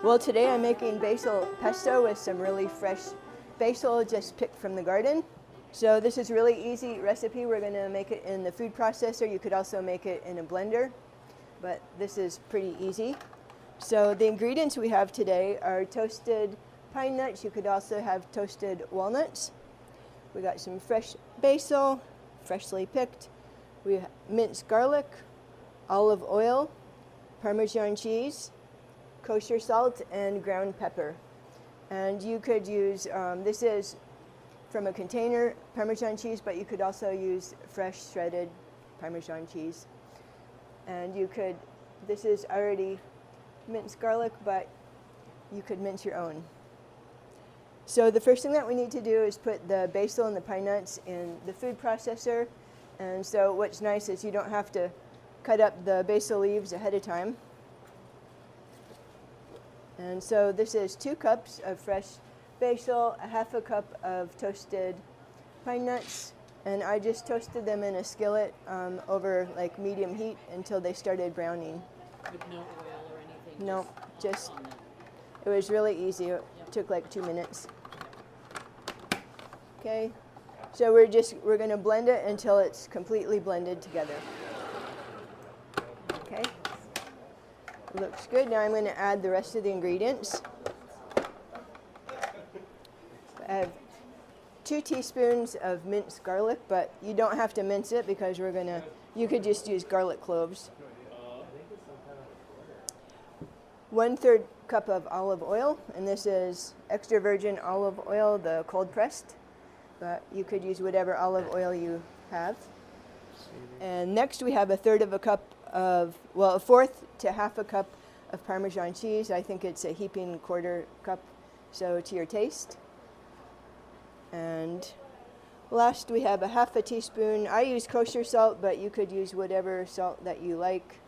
Well, today I'm making basil pesto with some really fresh basil just picked from the garden. So this is a really easy recipe. We're going to make it in the food processor. You could also make it in a blender, but this is pretty easy. So the ingredients we have today are toasted pine nuts. You could also have toasted walnuts. We got some fresh basil, freshly picked. We have minced garlic, olive oil, Parmesan cheese, kosher salt, and ground pepper. And you could use, this is from a container Parmesan cheese, but you could also use fresh shredded Parmesan cheese. And you could, this is already minced garlic, but you could mince your own. So the first thing that we need to do is put the basil and the pine nuts in the food processor. And so what's nice is you don't have to cut up the basil leaves ahead of time. And so this is 2 cups of fresh basil, a half a cup of toasted pine nuts, and I just toasted them in a skillet over like medium heat until they started browning. With no oil or anything? No, just, it was really easy. It took like 2 minutes. Okay, so we're going to blend it until it's completely blended together. Okay, looks good. Now I'm going to add the rest of the ingredients. I have 2 teaspoons of minced garlic, but you don't have to mince it because you could just use garlic cloves. 1/3 cup of olive oil, and this is extra virgin olive oil, the cold pressed, but you could use whatever olive oil you have. And next we have 1/3 cup of, well, 1/4 to half a cup of Parmesan cheese. I think it's a heaping 1/4 cup, so to your taste. And last we have 1/2 teaspoon. I use kosher salt, but you could use whatever salt that you like.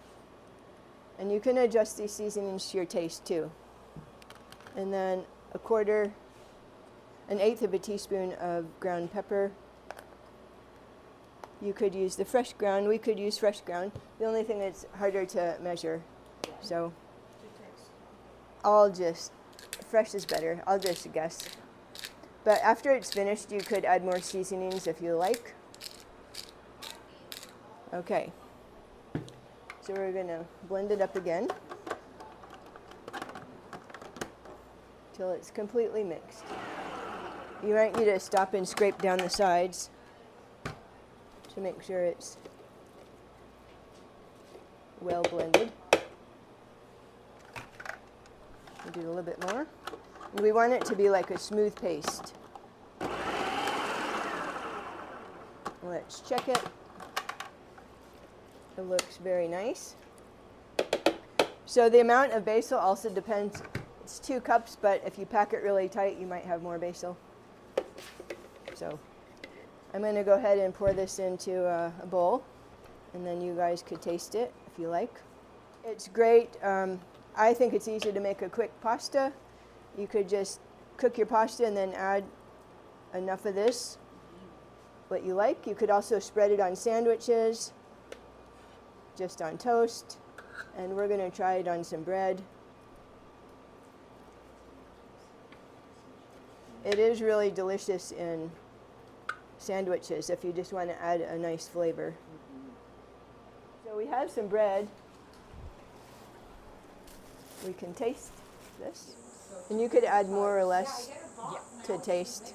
And you can adjust these seasonings to your taste too. And then 1/8 teaspoon of ground pepper. You could use the fresh ground. We could use fresh ground. The only thing that's harder to measure. So fresh is better. I'll just guess. But after it's finished, you could add more seasonings if you like. Okay. So we're going to blend it up again till it's completely mixed. You might need to stop and scrape down the sides to make sure it's well blended. We'll do a little bit more. And we want it to be like a smooth paste. Let's check it. It looks very nice. So the amount of basil also depends. It's 2 cups, but if you pack it really tight, you might have more basil. So I'm going to go ahead and pour this into a bowl, and then you guys could taste it if you like. It's great. I think it's easy to make a quick pasta. You could just cook your pasta and then add enough of this, what you like. You could also spread it on sandwiches, just on toast, and we're going to try it on some bread. It is really delicious in sandwiches if you just want to add a nice flavor. So we have some bread. We can taste this, and you could add more or less to taste.